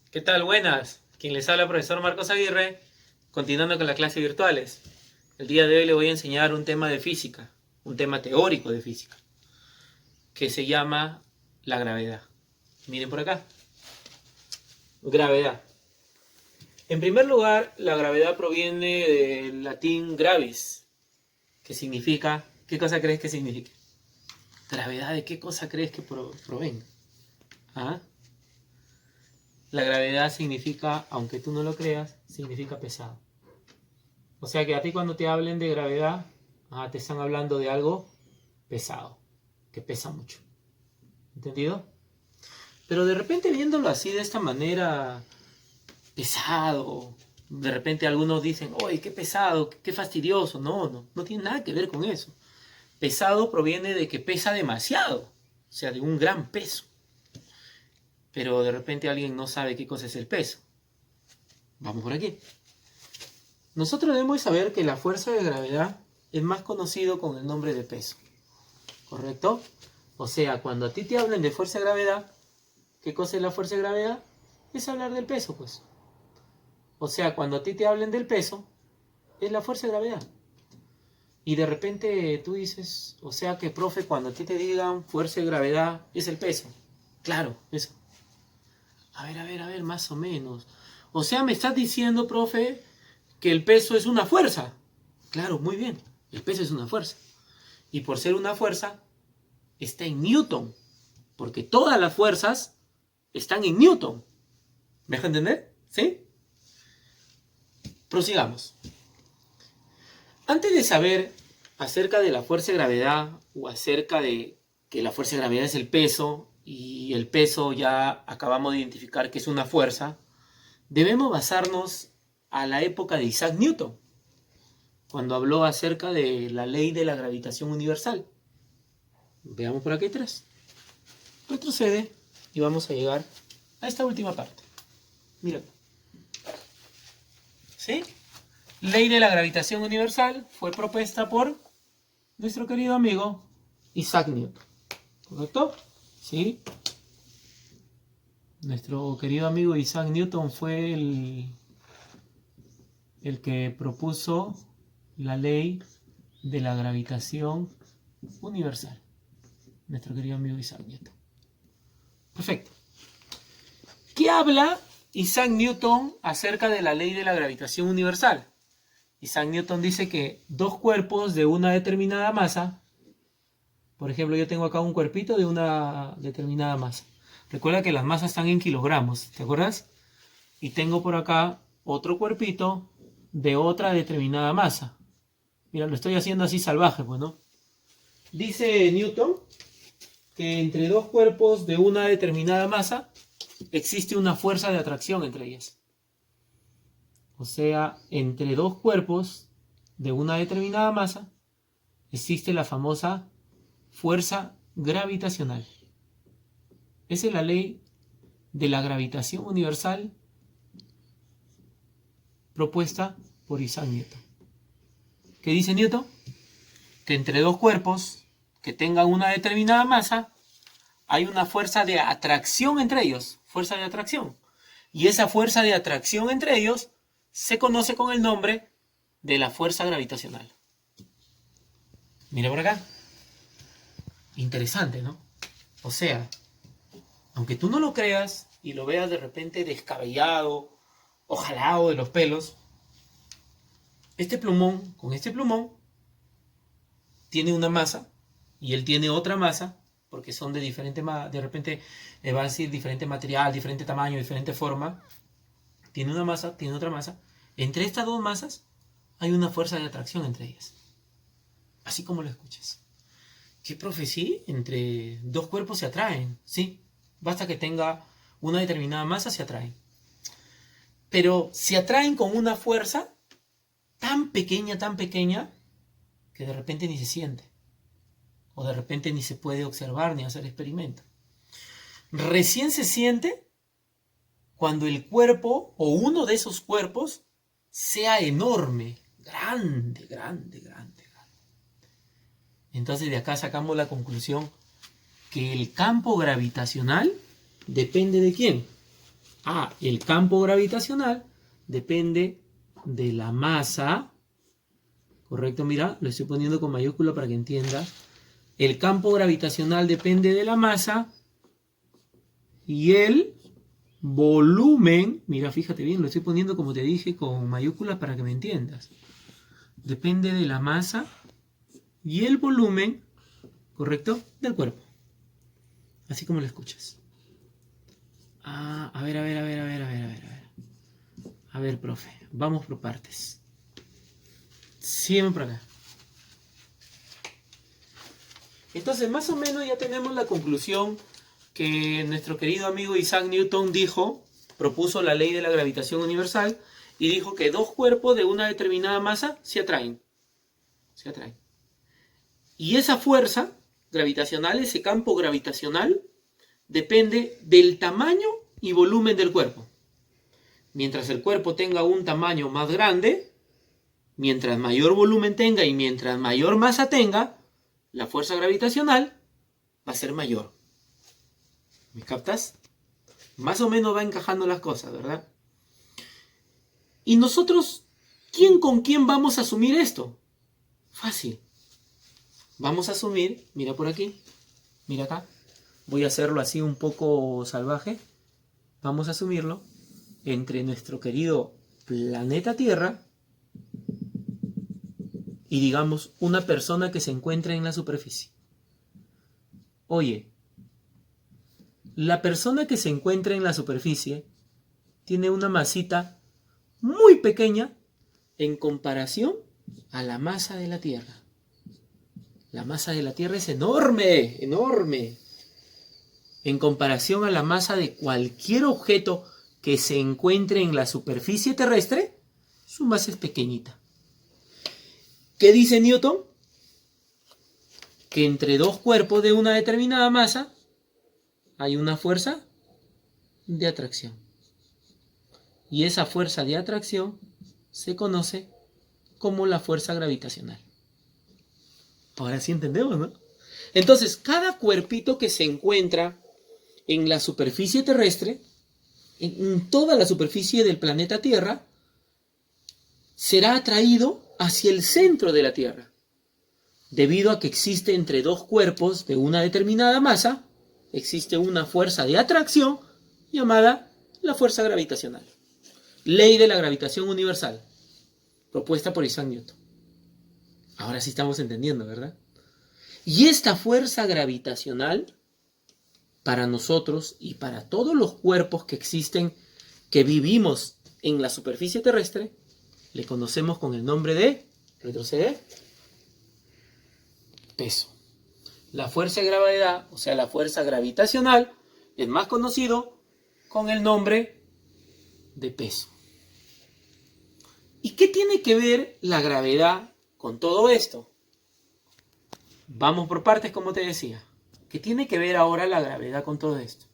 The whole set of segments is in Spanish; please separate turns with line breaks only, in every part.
¿Qué tal? Buenas. Quien les habla, profesor Marcos Aguirre, continuando con las clases virtuales. El día de hoy le voy a enseñar un tema de física, un tema teórico de física, que se llama la gravedad. Miren por acá. Gravedad. En primer lugar, la gravedad proviene del latín gravis, que significa... ¿Qué cosa crees que significa? ¿Gravedad de qué cosa crees que provenga? ¿Ah? La gravedad significa, aunque tú no lo creas, significa pesado. O sea que a ti cuando te hablen de gravedad, te están hablando de algo pesado, que pesa mucho. ¿Entendido? Pero de repente viéndolo así de esta manera, pesado, de repente algunos dicen, oye, qué pesado, qué fastidioso. No tiene nada que ver con eso. Pesado proviene de que pesa demasiado, o sea, de un gran peso. Pero de repente alguien no sabe qué cosa es el peso. Vamos por aquí. Nosotros debemos saber que la fuerza de gravedad es más conocido con el nombre de peso. ¿Correcto? O sea, cuando a ti te hablen de fuerza de gravedad, ¿qué cosa es la fuerza de gravedad? Es hablar del peso, pues. O sea, cuando a ti te hablen del peso, es la fuerza de gravedad. Y de repente tú dices, o sea que, profe, cuando a ti te digan fuerza de gravedad, es el peso. Claro, eso. A ver, más o menos. O sea, me estás diciendo, profe, que el peso es una fuerza. Claro, muy bien. El peso es una fuerza. Y por ser una fuerza, está en Newton. Porque todas las fuerzas están en Newton. ¿Me deja entender? ¿Sí? Prosigamos. Antes de saber acerca de la fuerza de gravedad o acerca de que la fuerza de gravedad es el peso y el peso ya acabamos de identificar que es una fuerza, debemos basarnos a la época de Isaac Newton, cuando habló acerca de la ley de la gravitación universal. Veamos por aquí atrás. Retrocede y vamos a llegar a esta última parte. Mira. ¿Sí? Ley de la gravitación universal fue propuesta por nuestro querido amigo Isaac Newton. ¿Correcto? ¿Sí? Nuestro querido amigo Isaac Newton fue el que propuso la ley de la gravitación universal. Nuestro querido amigo Isaac Newton. Perfecto. ¿Qué habla Isaac Newton acerca de la ley de la gravitación universal? Isaac Newton dice que dos cuerpos de una determinada masa, por ejemplo, yo tengo acá un cuerpito de una determinada masa. Recuerda que las masas están en kilogramos, ¿te acuerdas? Y tengo por acá otro cuerpito de otra determinada masa. Mira, lo estoy haciendo así salvaje, pues, ¿no? Dice Newton que entre dos cuerpos de una determinada masa existe una fuerza de atracción entre ellas. O sea, entre dos cuerpos de una determinada masa existe la famosa fuerza gravitacional. Esa es la ley de la gravitación universal propuesta por Isaac Newton. ¿Qué dice Newton? Que entre dos cuerpos que tengan una determinada masa hay una fuerza de atracción entre ellos, fuerza de atracción. Y esa fuerza de atracción entre ellos se conoce con el nombre de la fuerza gravitacional. Mira por acá. Interesante, ¿no? O sea, aunque tú no lo creas y lo veas de repente descabellado o jalado de los pelos, este plumón, con este plumón, tiene una masa y él tiene otra masa, porque son de diferente, de repente va a decir diferente material, diferente tamaño, diferente forma. Tiene una masa, tiene otra masa. Entre estas dos masas hay una fuerza de atracción entre ellas. Así como lo escuchas. ¿Qué, profe? Sí, entre dos cuerpos se atraen, sí. Basta que tenga una determinada masa, se atraen. Pero se atraen con una fuerza tan pequeña, que de repente ni se siente. O de repente ni se puede observar ni hacer experimento. Recién se siente cuando el cuerpo o uno de esos cuerpos sea enorme, grande. Entonces de acá sacamos la conclusión que el campo gravitacional depende de ¿quién? El campo gravitacional depende de la masa. Correcto, mira, lo estoy poniendo con mayúscula para que entiendas. El campo gravitacional depende de la masa y el volumen, mira, fíjate bien, lo estoy poniendo como te dije con mayúsculas para que me entiendas. Depende de la masa y el volumen, ¿correcto?, del cuerpo. Así como lo escuchas. A ver. A ver, profe, vamos por partes. Sígueme por acá. Entonces, más o menos ya tenemos la conclusión que nuestro querido amigo Isaac Newton propuso la ley de la gravitación universal y dijo que dos cuerpos de una determinada masa se atraen. Y esa fuerza gravitacional, ese campo gravitacional, depende del tamaño y volumen del cuerpo. Mientras el cuerpo tenga un tamaño más grande, mientras mayor volumen tenga y mientras mayor masa tenga, la fuerza gravitacional va a ser mayor. ¿Me captas? Más o menos va encajando las cosas, ¿verdad? Y nosotros, ¿quién con quién vamos a asumir esto? Fácil. Vamos a asumir, mira por aquí, mira acá. Voy a hacerlo así un poco salvaje. Vamos a asumirlo entre nuestro querido planeta Tierra y, digamos, una persona que se encuentra en la superficie. Oye, la persona que se encuentra en la superficie tiene una masita muy pequeña en comparación a la masa de la Tierra. La masa de la Tierra es enorme, enorme. En comparación a la masa de cualquier objeto que se encuentre en la superficie terrestre, su masa es pequeñita. ¿Qué dice Newton? Que entre dos cuerpos de una determinada masa hay una fuerza de atracción. Y esa fuerza de atracción se conoce como la fuerza gravitacional. Ahora sí entendemos, ¿no? Entonces, cada cuerpito que se encuentra en la superficie terrestre, en toda la superficie del planeta Tierra, será atraído hacia el centro de la Tierra, debido a que existe entre dos cuerpos de una determinada masa, existe una fuerza de atracción llamada la fuerza gravitacional. Ley de la gravitación universal, propuesta por Isaac Newton. Ahora sí estamos entendiendo, ¿verdad? Y esta fuerza gravitacional, para nosotros y para todos los cuerpos que existen, que vivimos en la superficie terrestre, le conocemos con el nombre de, retrocede, peso. La fuerza de gravedad, o sea, la fuerza gravitacional, es más conocido con el nombre de peso. ¿Y qué tiene que ver la gravedad con todo esto? Vamos por partes, como te decía. ¿Qué tiene que ver ahora la gravedad con todo esto?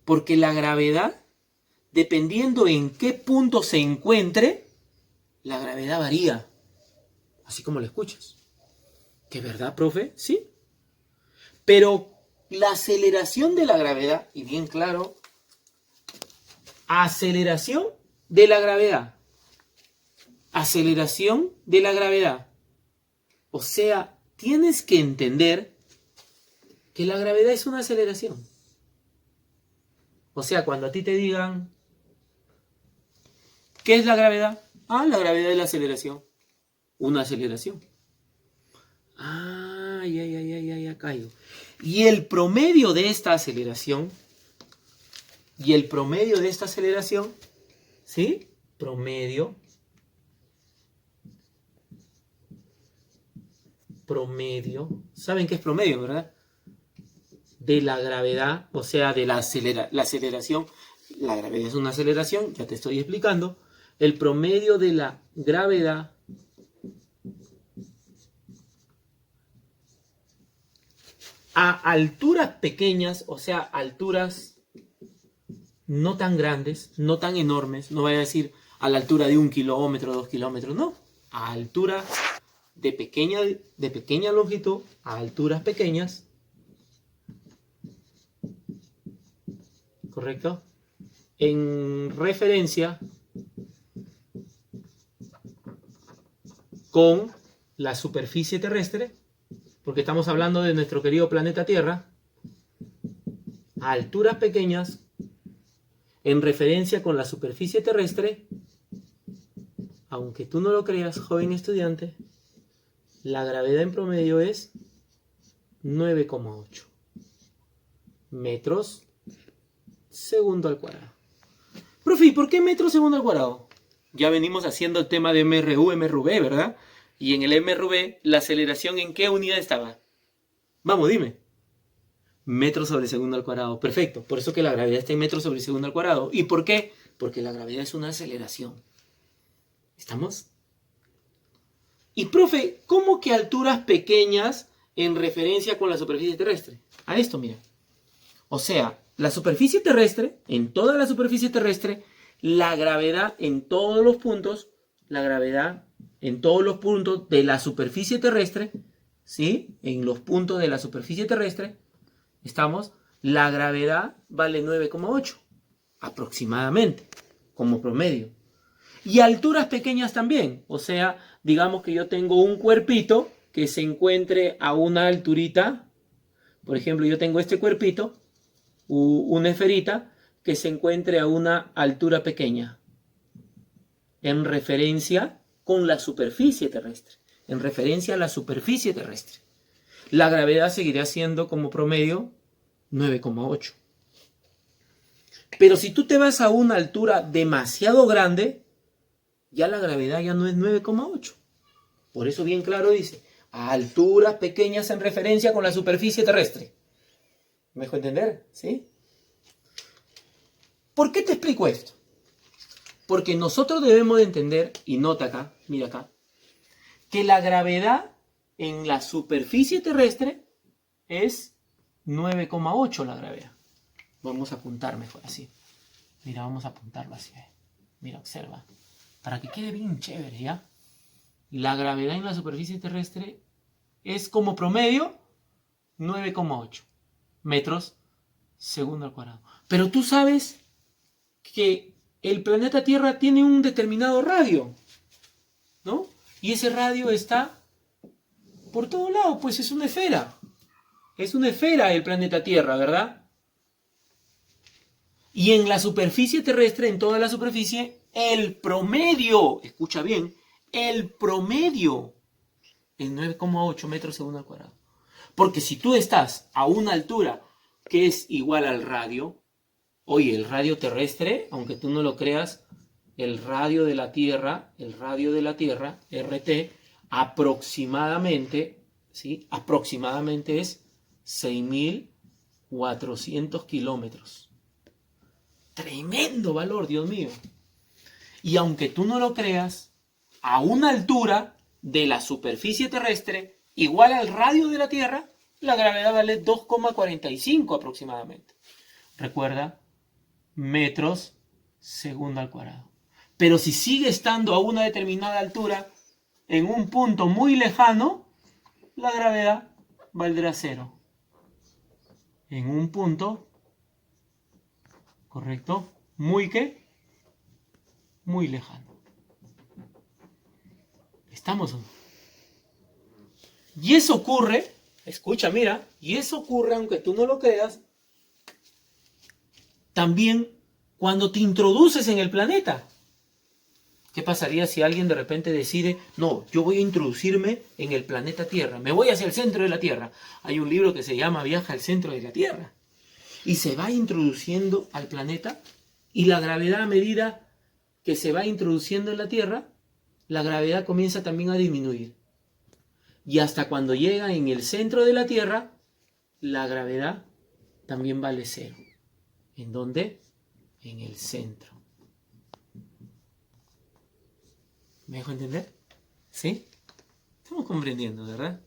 Porque la gravedad, dependiendo en qué punto se encuentre, la gravedad varía. Así como lo escuchas. ¿Qué verdad, profe? Sí. Pero la aceleración de la gravedad, y bien claro, aceleración de la gravedad. Aceleración de la gravedad. O sea, tienes que entender que la gravedad es una aceleración. O sea, cuando a ti te digan, ¿qué es la gravedad? La gravedad es la aceleración. Una aceleración. Ya caigo. Y el promedio de esta aceleración, ¿sí? Promedio, ¿saben qué es promedio, verdad? De la gravedad, o sea, de la aceleración. La gravedad es una aceleración, ya te estoy explicando. El promedio de la gravedad a alturas pequeñas, o sea, alturas no tan grandes, no tan enormes, no voy a decir a la altura de 1 kilómetro, 2 kilómetros, no, a altura de pequeña longitud, a alturas pequeñas, ¿correcto? en referencia con la superficie terrestre, porque estamos hablando de nuestro querido planeta Tierra, a alturas pequeñas, en referencia con la superficie terrestre, aunque tú no lo creas, joven estudiante, la gravedad en promedio es 9,8 metros segundo al cuadrado. Profe, ¿y por qué metro segundo al cuadrado? Ya venimos haciendo el tema de MRU, MRV, ¿verdad? Y en el MRV, ¿la aceleración en qué unidad estaba? Vamos, dime. Metro sobre segundo al cuadrado. Perfecto. Por eso que la gravedad está en metro sobre segundo al cuadrado. ¿Y por qué? Porque la gravedad es una aceleración. ¿Estamos? Y profe, ¿cómo que alturas pequeñas en referencia con la superficie terrestre? A esto, mira. O sea, la superficie terrestre, en toda la superficie terrestre, la gravedad en todos los puntos, la gravedad en todos los puntos de la superficie terrestre, ¿sí? En los puntos de la superficie terrestre, estamos, la gravedad vale 9,8 aproximadamente, como promedio. Y alturas pequeñas también, o sea, digamos que yo tengo un cuerpito que se encuentre a una alturita, por ejemplo, yo tengo este cuerpito, una esferita que se encuentre a una altura pequeña, en referencia con la superficie terrestre, en referencia a la superficie terrestre. La gravedad seguirá siendo como promedio 9,8. Pero si tú te vas a una altura demasiado grande, ya la gravedad ya no es 9,8. Por eso bien claro dice, a alturas pequeñas en referencia con la superficie terrestre. ¿Me dejo entender? ¿Sí? ¿Por qué te explico esto? Porque nosotros debemos de entender, y nota acá, mira acá, que la gravedad en la superficie terrestre es 9,8 la gravedad. Vamos a apuntar mejor así. Mira, vamos a apuntarlo así. Mira, observa. Para que quede bien chévere, ¿ya? La gravedad en la superficie terrestre es como promedio 9,8 metros segundo al cuadrado. Pero tú sabes que el planeta Tierra tiene un determinado radio, ¿no? Y ese radio está por todo lado, pues es una esfera. Es una esfera el planeta Tierra, ¿verdad? Y en la superficie terrestre, en toda la superficie, el promedio, escucha bien, el promedio es 9,8 metros segundo al cuadrado. Porque si tú estás a una altura que es igual al radio, oye, el radio terrestre, aunque tú no lo creas, el radio de la Tierra, RT, aproximadamente, ¿sí? Aproximadamente es 6.400 kilómetros. Tremendo valor, Dios mío. Y aunque tú no lo creas, a una altura de la superficie terrestre igual al radio de la Tierra, la gravedad vale 2,45 aproximadamente. Recuerda, metros segundo al cuadrado. Pero si sigue estando a una determinada altura, en un punto muy lejano, la gravedad valdrá 0. En un punto, ¿correcto? Muy lejano. ¿Estamos o no? Y eso ocurre, escucha, mira, y eso ocurre, aunque tú no lo creas, también cuando te introduces en el planeta. ¿Qué pasaría si alguien de repente decide, no, yo voy a introducirme en el planeta Tierra, me voy hacia el centro de la Tierra? Hay un libro que se llama Viaja al centro de la Tierra. Y se va introduciendo al planeta, y la gravedad, a medida que se va introduciendo en la Tierra, la gravedad comienza también a disminuir. Y hasta cuando llega en el centro de la Tierra, la gravedad también vale 0. ¿En dónde? En el centro. ¿Me dejo entender? ¿Sí? Estamos comprendiendo, ¿verdad?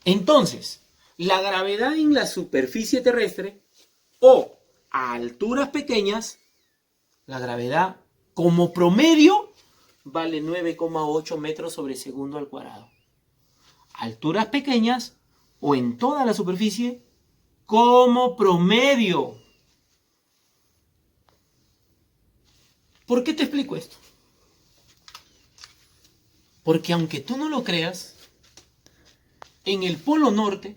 Entonces, la gravedad en la superficie terrestre o a alturas pequeñas, la gravedad como promedio vale 9,8 metros sobre segundo al cuadrado. Alturas pequeñas o en toda la superficie como promedio. ¿Por qué te explico esto? Porque aunque tú no lo creas, en el polo norte,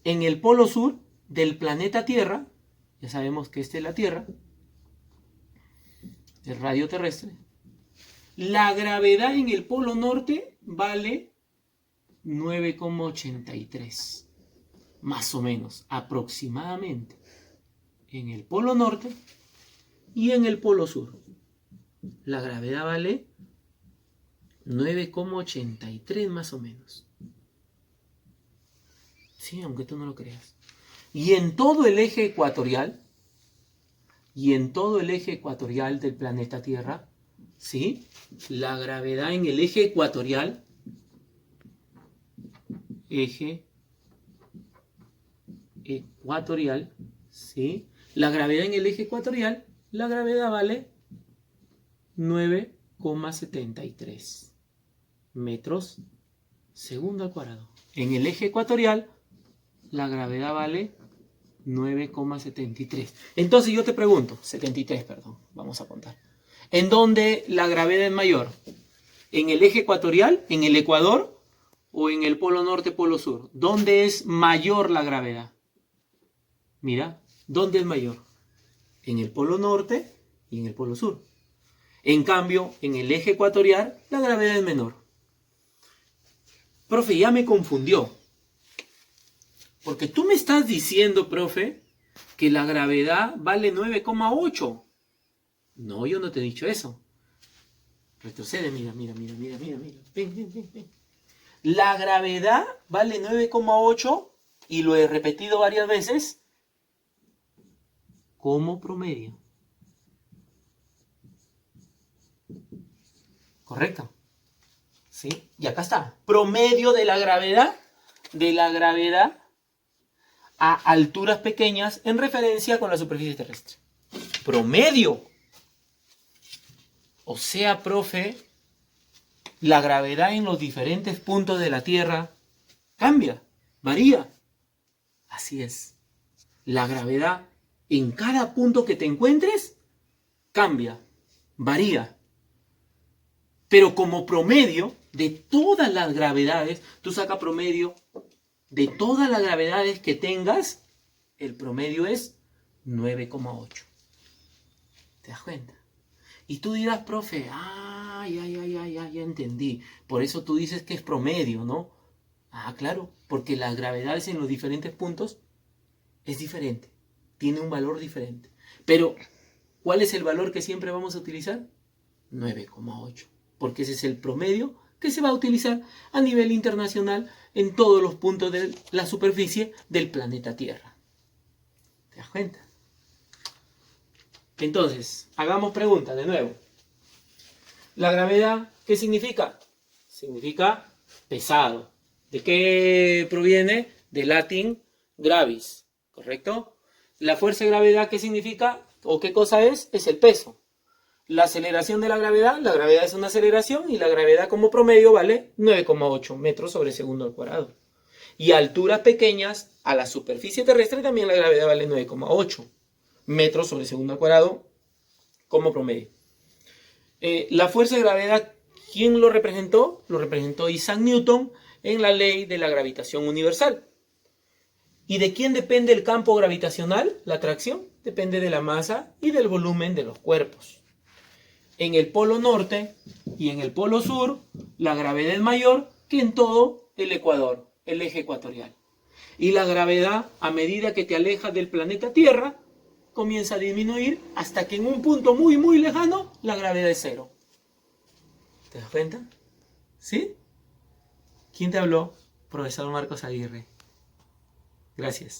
en el polo sur del planeta Tierra, ya sabemos que esta es la Tierra, el radio terrestre, la gravedad en el polo norte vale 9,83, más o menos, aproximadamente, en el polo norte y en el polo sur. La gravedad vale 9,83 más o menos. Sí, aunque tú no lo creas. Y en todo el eje ecuatorial, del planeta Tierra, ¿sí? La gravedad en el eje ecuatorial, ¿sí? La gravedad en el eje ecuatorial, la gravedad vale 9,73 metros segundo al cuadrado. En el eje ecuatorial, la gravedad vale 9,73. Entonces yo te pregunto, 73, perdón, vamos a contar. ¿En dónde la gravedad es mayor? ¿En el eje ecuatorial, en el Ecuador o en el polo norte, polo sur? ¿Dónde es mayor la gravedad? Mira, ¿dónde es mayor? En el polo norte y en el polo sur. En cambio, en el eje ecuatorial, la gravedad es menor. Profe, ya me confundió. Porque tú me estás diciendo, profe, que la gravedad vale 9,8. No, yo no te he dicho eso. Retrocede, mira. Ven. La gravedad vale 9,8 y lo he repetido varias veces como promedio. ¿Correcto? ¿Sí? Y acá está. Promedio de la gravedad a alturas pequeñas en referencia con la superficie terrestre. Promedio. O sea, profe, la gravedad en los diferentes puntos de la Tierra cambia, varía. Así es. La gravedad en cada punto que te encuentres cambia, varía. Pero como promedio de todas las gravedades, tú sacas promedio de todas las gravedades que tengas, el promedio es 9,8. ¿Te das cuenta? Y tú dirás, profe, ya entendí. Por eso tú dices que es promedio, ¿no? Ah, claro, porque las gravedades en los diferentes puntos es diferente. Tiene un valor diferente. Pero, ¿cuál es el valor que siempre vamos a utilizar? 9,8. Porque ese es el promedio que se va a utilizar a nivel internacional en todos los puntos de la superficie del planeta Tierra. ¿Te das cuenta? Entonces, hagamos preguntas de nuevo. ¿La gravedad qué significa? Significa pesado. ¿De qué proviene? Del latín gravis, ¿correcto? ¿La fuerza de gravedad qué significa? ¿O qué cosa es? Es el peso. La aceleración de la gravedad es una aceleración y la gravedad como promedio vale 9,8 metros sobre segundo al cuadrado. Y a alturas pequeñas, a la superficie terrestre también la gravedad vale 9,8 metros sobre segundo al cuadrado como promedio. La fuerza de gravedad, ¿quién lo representó? Lo representó Isaac Newton en la ley de la gravitación universal. ¿Y de quién depende el campo gravitacional? La atracción depende de la masa y del volumen de los cuerpos. En el polo norte y en el polo sur, la gravedad es mayor que en todo el Ecuador, el eje ecuatorial. Y la gravedad, a medida que te alejas del planeta Tierra, comienza a disminuir hasta que en un punto muy, muy lejano, la gravedad es cero. ¿Te das cuenta? ¿Sí? ¿Quién te habló? Profesor Marcos Aguirre. Gracias.